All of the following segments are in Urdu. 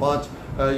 5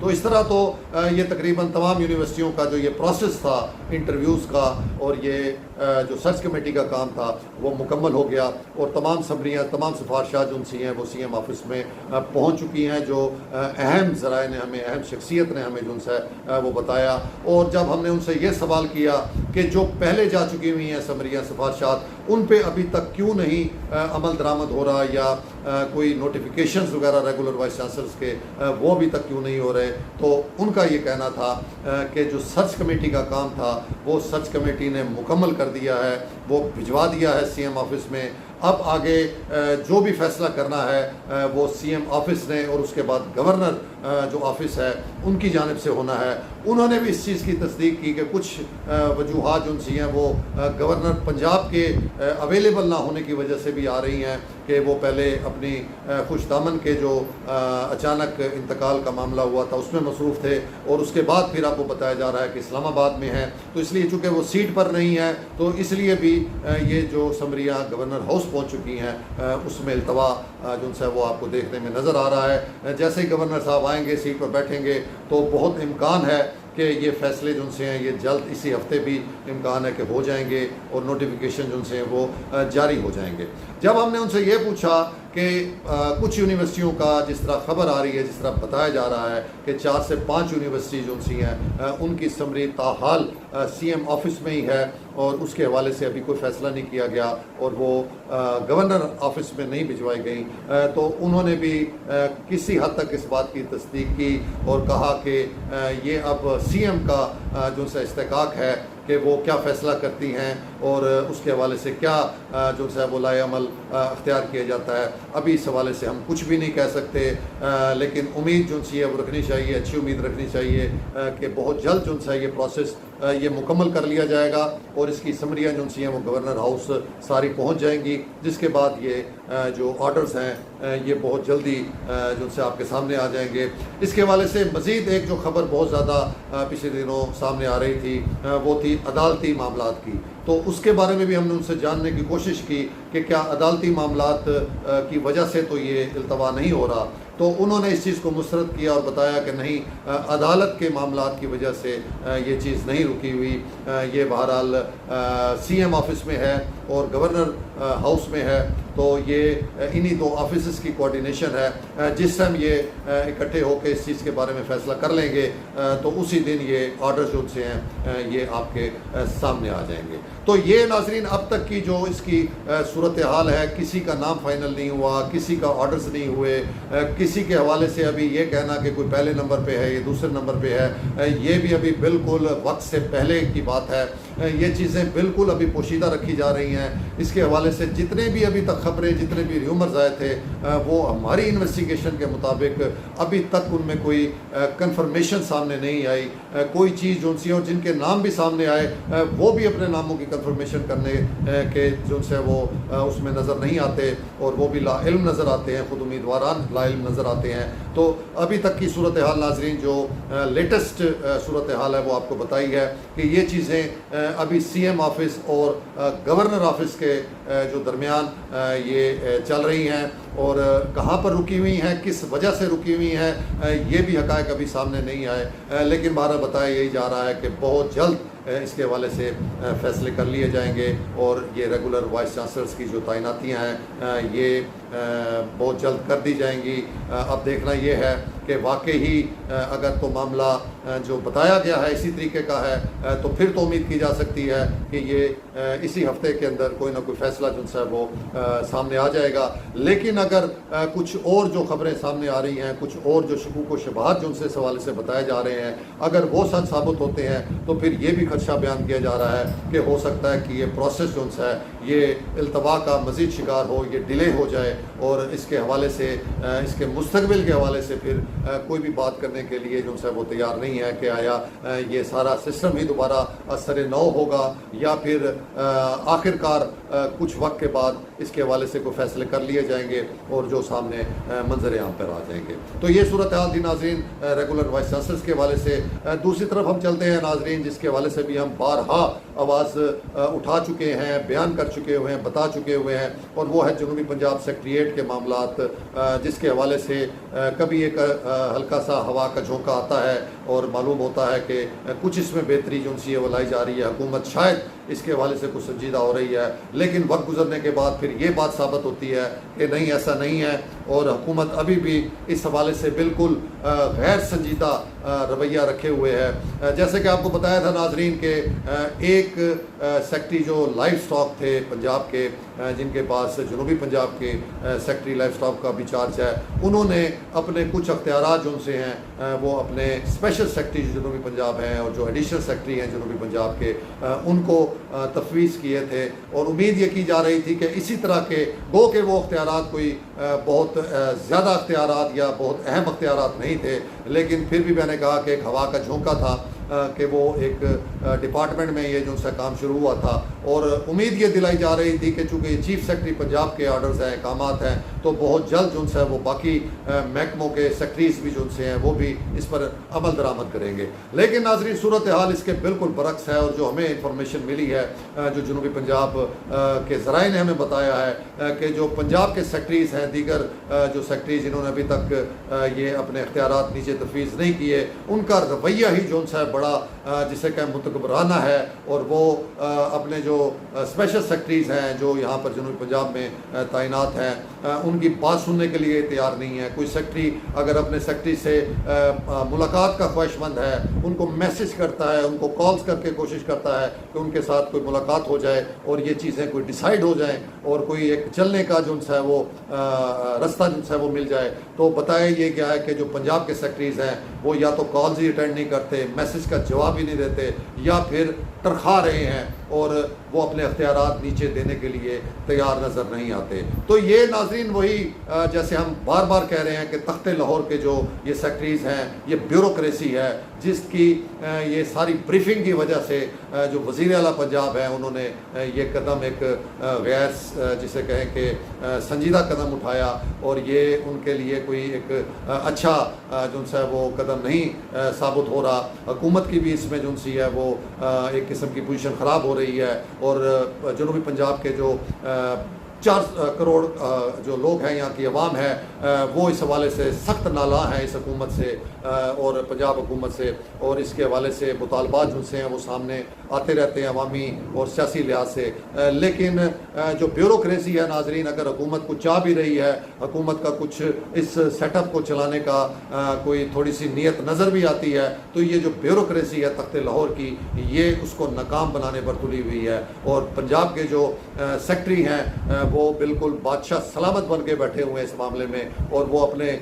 تو اس طرح تو یہ تقریباً تمام یونیورسٹیوں کا جو یہ پروسیس تھا انٹرویوز کا اور یہ جو سرچ کمیٹی کا کام تھا وہ مکمل ہو گیا، اور تمام سمریاں، تمام سفارشات جو سی ہیں وہ سی ایم آفس میں پہنچ چکی ہیں، جو اہم ذرائع نے ہمیں، اہم شخصیت نے ہمیں جو ان سے وہ بتایا۔ اور جب ہم نے ان سے یہ سوال کیا کہ جو پہلے جا چکی ہوئی ہیں سمریاں، سفارشات، ان پہ ابھی تک کیوں نہیں عمل درآمد ہو رہا، یا کوئی نوٹیفیکیشنز وغیرہ ریگولر وائس چانسلرز کے وہ ابھی تک کیوں نہیں ہو رہے، تو ان کا یہ کہنا تھا کہ جو سرچ کمیٹی کا کام تھا وہ سرچ کمیٹی نے مکمل کر دیا ہے، وہ بھجوا دیا ہے سی ایم آفس میں۔ اب آگے جو بھی فیصلہ کرنا ہے وہ سی ایم آفس نے اور اس کے بعد گورنر جو آفس ہے ان کی جانب سے ہونا ہے۔ انہوں نے بھی اس چیز کی تصدیق کی کہ کچھ وجوہات جو سی ہیں وہ گورنر پنجاب کے اویلیبل نہ ہونے کی وجہ سے بھی آ رہی ہیں، کہ وہ پہلے اپنی خوش دامن کے جو اچانک انتقال کا معاملہ ہوا تھا اس میں مصروف تھے، اور اس کے بعد پھر آپ کو بتایا جا رہا ہے کہ اسلام آباد میں ہیں، تو اس لیے چونکہ وہ سیٹ پر نہیں ہے تو اس لیے بھی یہ جو سمریاں گورنر ہاؤس پہنچ چکی ہیں اس میں التوا جو ان سے وہ آپ کو دیکھنے میں نظر آ رہا ہے۔ جیسے ہی گورنر صاحب آئیں گے، سیٹ پر بیٹھیں گے، تو بہت امکان ہے کہ یہ فیصلے جو ان سے ہیں یہ جلد اسی ہفتے بھی امکان ہے کہ ہو جائیں گے، اور نوٹیفیکیشن جو ان سے ہیں وہ جاری ہو جائیں گے۔ جب ہم نے ان سے یہ پوچھا کہ کچھ یونیورسٹیوں کا جس طرح خبر آ رہی ہے، جس طرح بتایا جا رہا ہے کہ 4 سے 5 یونیورسٹی جو سی ہیں ان کی سمری تاحال سی ایم آفس میں ہی ہے، اور اس کے حوالے سے ابھی کوئی فیصلہ نہیں کیا گیا، اور وہ گورنر آفس میں نہیں بھجوائی گئیں، تو انہوں نے بھی کسی حد تک اس بات کی تصدیق کی اور کہا کہ یہ اب سی ایم کا جو سے استحقاق ہے کہ وہ کیا فیصلہ کرتی ہیں، اور اس کے حوالے سے کیا جو ہے وہ لائے عمل اختیار کیا جاتا ہے۔ ابھی اس حوالے سے ہم کچھ بھی نہیں کہہ سکتے، لیکن امید جو سی ہے وہ رکھنی چاہیے، اچھی امید رکھنی چاہیے کہ بہت جلد جو ہے یہ پروسیس یہ مکمل کر لیا جائے گا، اور اس کی سمریاں جو سی ہیں وہ گورنر ہاؤس ساری پہنچ جائیں گی، جس کے بعد یہ جو آرڈرز ہیں یہ بہت جلدی جو سے آپ کے سامنے آ جائیں گے۔ اس کے حوالے سے مزید ایک جو خبر بہت زیادہ پچھلے دنوں سامنے آ رہی تھی وہ تھی عدالتی معاملات کی، تو اس کے بارے میں بھی ہم نے ان سے جاننے کی کوشش کی کہ کیا عدالتی معاملات کی وجہ سے تو یہ التوا نہیں ہو رہا، تو انہوں نے اس چیز کو مسترد کیا اور بتایا کہ نہیں، عدالت کے معاملات کی وجہ سے یہ چیز نہیں رکی ہوئی، یہ بہرحال سی ایم آفس میں ہے اور گورنر ہاؤس میں ہے، تو یہ انہی دو آفیسز کی کوارڈینیشن ہے۔ جس ٹائم یہ اکٹھے ہو کے اس چیز کے بارے میں فیصلہ کر لیں گے تو اسی دن یہ آرڈر جو سے ہیں یہ آپ کے سامنے آ جائیں گے۔ تو یہ ناظرین اب تک کی جو اس کی صورتحال ہے، کسی کا نام فائنل نہیں ہوا، کسی کا آرڈرز نہیں ہوئے، کسی کے حوالے سے ابھی یہ کہنا کہ کوئی پہلے نمبر پہ ہے، یہ دوسرے نمبر پہ ہے، یہ بھی ابھی بالکل وقت سے پہلے کی بات ہے۔ یہ چیزیں بالکل ابھی پوشیدہ رکھی جا رہی ہیں۔ اس کے حوالے سے جتنے بھی ابھی تک خبریں، جتنے بھی ریومرز آئے تھے، وہ ہماری انویسٹیگیشن کے مطابق ابھی تک ان میں کوئی کنفرمیشن سامنے نہیں آئی۔ کوئی چیز جو سی اور جن کے نام بھی سامنے آئے وہ بھی اپنے ناموں کی کنفرمیشن کرنے کے جو سے وہ اس میں نظر نہیں آتے، اور وہ بھی لا علم نظر آتے ہیں، خود امیدواران لا علم نظر آتے ہیں۔ تو ابھی تک کی صورتحال ناظرین جو لیٹسٹ صورتحال ہے وہ آپ کو بتائی ہے کہ یہ چیزیں ابھی سی ایم آفس اور گورنر آفس کے جو درمیان یہ چل رہی ہیں، اور کہاں پر رکی ہوئی ہیں، کس وجہ سے رکی ہوئی ہیں، یہ بھی حقائق ابھی سامنے نہیں آئے، لیکن بہرحال بتایا یہی جا رہا ہے کہ بہت جلد اس کے حوالے سے فیصلے کر لیے جائیں گے، اور یہ ریگولر وائس چانسلرز کی جو تعیناتیاں ہیں یہ بہت جلد کر دی جائیں گی۔ اب دیکھنا یہ ہے کہ واقعی اگر تو معاملہ جو بتایا گیا ہے اسی طریقے کا ہے تو پھر تو امید کی جا سکتی ہے کہ یہ اسی ہفتے کے اندر کوئی نہ کوئی فیصلہ جو ہے وہ سامنے آ جائے گا۔ لیکن اگر کچھ اور جو خبریں سامنے آ رہی ہیں، کچھ اور جو شکوک و شبہات جو ان سے اس حوالے سے بتائے جا رہے ہیں، اگر وہ سچ ثابت ہوتے ہیں تو پھر یہ بھی خدشہ بیان کیا جا رہا ہے کہ ہو سکتا ہے کہ یہ پروسیس جو ہے یہ التوا کا مزید شکار ہو، یہ ڈیلے ہو جائے، اور اس کے حوالے سے اس کے مستقبل کے حوالے سے پھر کوئی بھی بات کرنے کے لیے جو ہے وہ تیار نہیں ہے کہ آیا یہ سارا سسٹم ہی دوبارہ سر نو ہوگا، یا پھر آخر کار کچھ وقت کے بعد اس کے حوالے سے کوئی فیصلے کر لیے جائیں گے اور جو سامنے منظر عام پر آ جائیں گے. تو یہ صورتحال تھی ناظرین ریگولر وائس چانسلرز کے حوالے سے. دوسری طرف ہم چلتے ہیں ناظرین, جس کے حوالے سے بھی ہم بارہا آواز اٹھا چکے ہیں, بیان کر چکے ہوئے ہیں, بتا چکے ہوئے ہیں, اور وہ ہے جنوبی پنجاب سیکریٹریٹ کے معاملات, جس کے حوالے سے کبھی ایک ہلکا سا ہوا کا جھونکا آتا ہے اور معلوم ہوتا ہے کہ کچھ اس میں بہتری جو سی ہے وہ لائی جا رہی ہے, حکومت شاید اس کے حوالے سے کچھ سنجیدہ ہو رہی ہے, لیکن وقت گزرنے کے بعد پھر یہ بات ثابت ہوتی ہے کہ نہیں, ایسا نہیں ہے, اور حکومت ابھی بھی اس حوالے سے بالکل غیر سنجیدہ رویہ رکھے ہوئے ہے. جیسے کہ آپ کو بتایا تھا ناظرین کہ ایک سیکٹری جو لائف سٹاک تھے پنجاب کے, جن کے پاس جنوبی پنجاب کے سیکٹری لائف سٹاک کا بھی چارج ہے, انہوں نے اپنے کچھ اختیارات جو ان سے ہیں وہ اپنے اسپیشل سیکٹری جو جنوبی پنجاب ہیں اور جو ایڈیشنل سیکٹری ہیں جنوبی پنجاب کے, ان کو تفویض کیے تھے, اور امید یہ کی جا رہی تھی کہ اسی طرح کے گو کہ وہ اختیارات کوئی بہت زیادہ اختیارات یا بہت اہم اختیارات نہیں تھے, لیکن پھر بھی میں نے کہا کہ ایک ہوا کا جھونکا تھا کہ وہ ایک ڈپارٹمنٹ میں یہ جو سا کام شروع ہوا تھا, اور امید یہ دلائی جا رہی تھی کہ چونکہ یہ چیف سیکٹری پنجاب کے آرڈرز ہیں, احکامات ہیں, تو بہت جلد جو ہے وہ باقی محکموں کے سیکٹریز بھی جو سے ہیں وہ بھی اس پر عمل درآمد کریں گے. لیکن ناظرین صورتحال اس کے بالکل برعکس ہے, اور جو ہمیں انفارمیشن ملی ہے جو جنوبی پنجاب کے ذرائع نے ہمیں بتایا ہے کہ جو پنجاب کے سیکٹریز ہیں, دیگر جو سیکٹریز جنہوں نے ابھی تک یہ اپنے اختیارات نیچے تفویض نہیں کیے, ان کا رویہ ہی جو ہے بڑا جسے کہ متکبرانہ ہے, اور وہ اپنے جو اسپیشل سیکٹریز ہیں جو یہاں پر جنوبی پنجاب میں تعینات ہیں, ان کی بات سننے کے لیے تیار نہیں ہے. کوئی سیکٹری اگر اپنے سیکٹری سے ملاقات کا خواہش مند ہے, ان کو میسج کرتا ہے, ان کو کالز کر کے کوشش کرتا ہے کہ ان کے ساتھ کوئی ملاقات ہو جائے اور یہ چیزیں کوئی ڈیسائیڈ ہو جائیں اور کوئی ایک چلنے کا جو ہے وہ رستہ جو ہے وہ مل جائے, تو بتائیں یہ کیا ہے کہ جو پنجاب کے سیکٹریز ہیں وہ یا تو کالز ہی اٹینڈ نہیں کرتے, میسج کا جواب ہی نہیں دیتے, یا پھر ترخا رہے ہیں اور وہ اپنے اختیارات نیچے دینے کے لیے تیار نظر نہیں آتے. تو یہ ناظرین وہی جیسے ہم بار بار کہہ رہے ہیں کہ تخت لاہور کے جو یہ سیکٹریز ہیں, یہ بیوروکریسی ہے جس کی یہ ساری بریفنگ کی وجہ سے جو وزیر اعلیٰ پنجاب ہیں انہوں نے یہ قدم ایک غیر جسے کہیں کہ سنجیدہ قدم اٹھایا, اور یہ ان کے لیے کوئی ایک اچھا جو ہے وہ قدم نہیں ثابت ہو رہا. حکومت کی بھی اس میں جو سی ہے وہ ایک قسم کی پوزیشن خراب ہو رہی ہے, اور جنوبی پنجاب کے جو 4 کروڑ جو لوگ ہیں, یہاں کی عوام ہے, وہ اس حوالے سے سخت نالاں ہیں اس حکومت سے اور پنجاب حکومت سے, اور اس کے حوالے سے مطالبات جو سے ہیں وہ سامنے آتے رہتے ہیں عوامی اور سیاسی لحاظ سے. لیکن جو بیوروکریسی ہے ناظرین, اگر حکومت کو چاہ بھی رہی ہے, حکومت کا کچھ اس سیٹ اپ کو چلانے کا کوئی تھوڑی سی نیت نظر بھی آتی ہے, تو یہ جو بیوروکریسی ہے تخت لاہور کی, یہ اس کو ناکام بنانے پر تلی ہوئی ہے. اور پنجاب کے جو سیکٹری ہیں وہ بالکل بادشاہ سلامت بن کے بیٹھے ہوئے ہیں اس معاملے میں, اور وہ اپنے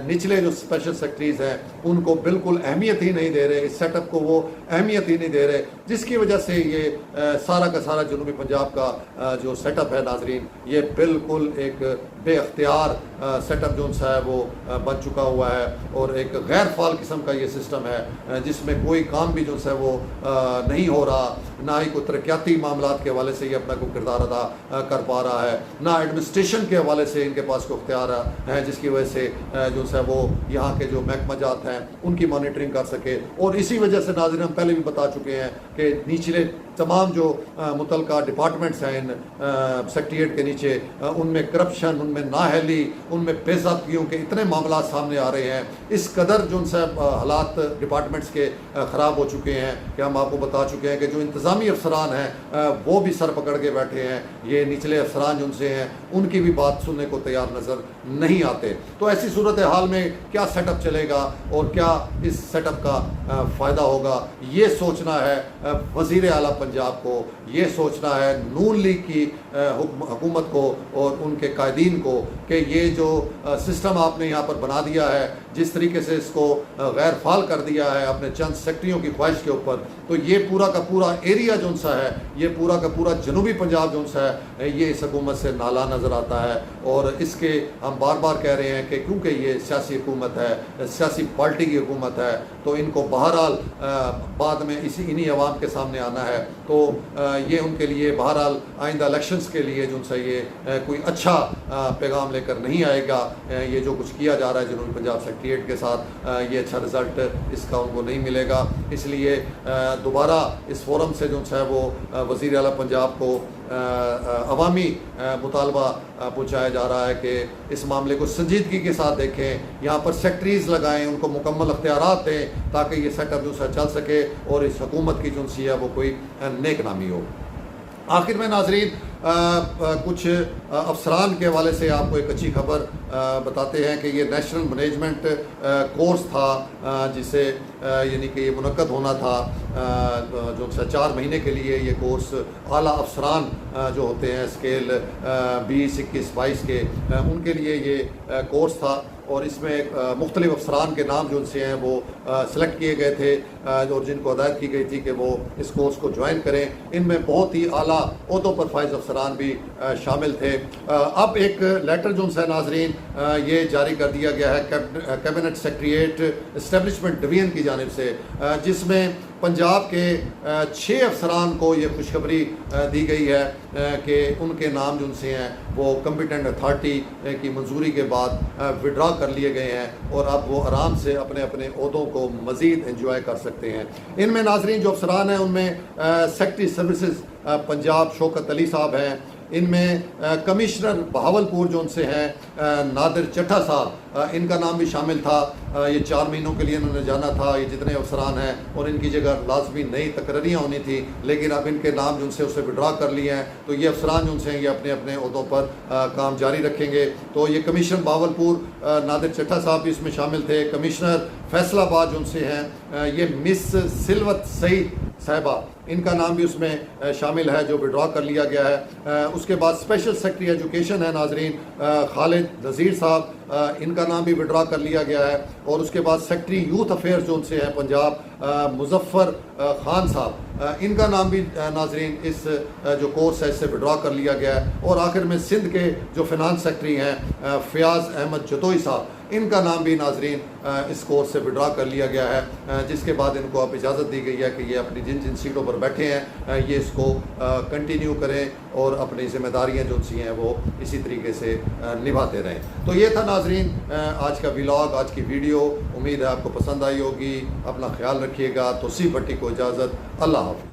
نچلے جو اسپیشل سیکٹریز ہیں ان کو بالکل اہمیت ہی نہیں دے رہے, اس سیٹ اپ کو وہ اہمیت ہی نہیں دے رہے, جس کی وجہ سے یہ سارا کا سارا جنوبی پنجاب کا جو سیٹ اپ ہے ناظرین, یہ بالکل ایک بے اختیار سیٹ اپ جو ہے وہ بن چکا ہوا ہے, اور ایک غیر فعال قسم کا یہ سسٹم ہے جس میں کوئی کام بھی جو ہے وہ نہیں ہو رہا, نہ ہی کوئی ترقیاتی معاملات کے حوالے سے یہ اپنا کوئی کردار ادا کر پا رہا ہے, نہ ایڈمنسٹریشن کے حوالے سے ان کے پاس کوئی اختیار ہے جس کی وجہ سے جو ہے وہ یہاں کے جو محکمہ جات ہیں ان کی مانیٹرنگ کر سکے. اور اسی وجہ سے ناظرین ہم پہلے بھی بتا چکے ہیں کہ نچلے تمام جو متعلقہ ڈپارٹمنٹس ہیں ان سیکٹریٹ کے نیچے, ان میں کرپشن, ان میں نااہلی, ان میں بے ضابطگیوں کے اتنے معاملات سامنے آ رہے ہیں, اس قدر جو ان سے حالات ڈپارٹمنٹس کے خراب ہو چکے ہیں کہ ہم آپ کو بتا چکے ہیں کہ جو انتظامی افسران ہیں وہ بھی سر پکڑ کے بیٹھے ہیں, یہ نچلے افسران جو ان سے ہیں ان کی بھی بات سننے کو تیار نظر نہیں آتے. تو ایسی صورتحال میں کیا سیٹ اپ چلے گا اور کیا اس سیٹ اپ کا فائدہ ہوگا, یہ سوچنا ہے وزیر اعلیٰ پنجاب کو, یہ سوچنا ہے نون لیگ کی حکومت کو اور ان کے قائدین کو کہ یہ جو سسٹم آپ نے یہاں پر بنا دیا ہے, جس طریقے سے اس کو غیر فعال کر دیا ہے اپنے چند سیکٹریوں کی خواہش کے اوپر, تو یہ پورا کا پورا ایریا جو سا ہے, یہ پورا کا پورا جنوبی پنجاب جو سا ہے, یہ اس حکومت سے نالا نظر آتا ہے. اور اس کے ہم بار بار کہہ رہے ہیں کہ کیونکہ یہ سیاسی حکومت ہے, سیاسی پارٹی کی حکومت ہے, تو ان کو بہرحال بعد میں انہی عوام کے سامنے آنا ہے. تو یہ ان کے لیے بہرحال آئندہ الیکشنز کے لیے جو سے یہ کوئی اچھا پیغام لے کر نہیں آئے گا. یہ جو کچھ کیا جا رہا ہے جنوبی پنجاب سیکریٹریٹ کے ساتھ یہ اچھا رزلٹ اس کا ان کو نہیں ملے گا. اس لیے دوبارہ اس فورم سے جو ہے وہ وزیر اعلیٰ پنجاب کو عوامی مطالبہ پہنچایا جا رہا ہے کہ اس معاملے کو سنجیدگی کے ساتھ دیکھیں, یہاں پر سیکٹریز لگائیں, ان کو مکمل اختیارات دیں تاکہ یہ سیٹ اپ جو ہے چل سکے اور اس حکومت کی جو سی ہے وہ کوئی نیک نامی ہو. آخر میں ناظرین کچھ افسران کے حوالے سے آپ کو ایک اچھی خبر بتاتے ہیں کہ یہ نیشنل مینجمنٹ کورس تھا جسے یعنی کہ یہ منعقد ہونا تھا جو 4 مہینے کے لیے. یہ کورس اعلیٰ افسران جو ہوتے ہیں اسکیل 20, 21, 22 کے ان کے لیے یہ کورس تھا, اور اس میں مختلف افسران کے نام جو ان سے ہیں وہ سلیکٹ کیے گئے تھے اور جن کو ہدایت کی گئی تھی کہ وہ اس کورس کو جوائن کریں. ان میں بہت ہی اعلیٰ عہدوں پر فائز افسران بھی شامل تھے. اب ایک لیٹر جو ہے ناظرین یہ جاری کر دیا گیا ہے کیبنٹ سیکریٹریٹ اسٹیبلشمنٹ ڈویژن کی جانب سے, جس میں پنجاب کے 6 افسران کو یہ خوشخبری دی گئی ہے کہ ان کے نام جو ان سے ہیں وہ کمپیٹنٹ اتھارٹی کی منظوری کے بعد وڈرا کر لیے گئے ہیں, اور اب وہ آرام سے اپنے اپنے عہدوں کو مزید انجوائے کر سکتے ہیں. ان میں ناظرین جو افسران ہیں ان میں سیکٹری سروسز پنجاب شوکت علی صاحب ہیں, ان میں کمشنر بہاولپور جو ان سے ہیں نادر چٹھا صاحب, ان کا نام بھی شامل تھا. یہ 4 مہینوں کے لیے انہوں نے جانا تھا. یہ جتنے افسران ہیں اور ان کی جگہ لازمی نئی تقرریاں ہونی تھی, لیکن اب ان کے نام جو ان سے اسے وڈرا کر لیے ہیں. تو یہ افسران جو ان سے ہیں یہ اپنے اپنے عہدوں پر کام جاری رکھیں گے. تو یہ کمشنر بہاولپور نادر چٹھا صاحب بھی اس میں شامل تھے. کمشنر فیصل آباد جو ان سے ہیں یہ مس سلوت سعید صاحبہ, ان کا نام بھی اس میں شامل ہے جو وڈرا کر لیا گیا ہے. اس کے بعد اسپیشل سیکرٹری ایجوکیشن ہے ناظرین خالد نذیر صاحب, ان کا نام بھی وڈرا کر لیا گیا ہے. اور اس کے بعد سیکرٹری یوتھ افیئرز جو ان سے ہیں پنجاب مظفر خان صاحب, ان کا نام بھی ناظرین اس جو کورس ہے اس سے وڈرا کر لیا گیا ہے. اور آخر میں سندھ کے جو فنانس سیکرٹری ہیں فیاض احمد جتوئی صاحب, ان کا نام بھی ناظرین اس کورس سے وڈرا کر لیا گیا ہے, جس کے بعد ان کو اب اجازت دی گئی ہے کہ یہ اپنی جن سیٹوں پر بیٹھے ہیں یہ اس کو کنٹینیو کریں اور اپنی ذمہ داریاں جو سی ہیں وہ اسی طریقے سے نبھاتے رہیں. تو یہ تھا ناظرین آج کا ولاگ, آج کی ویڈیو. امید ہے آپ کو پسند آئی ہوگی. اپنا خیال رکھیے گا. توصیف بھٹی کو اجازت. اللہ حافظ.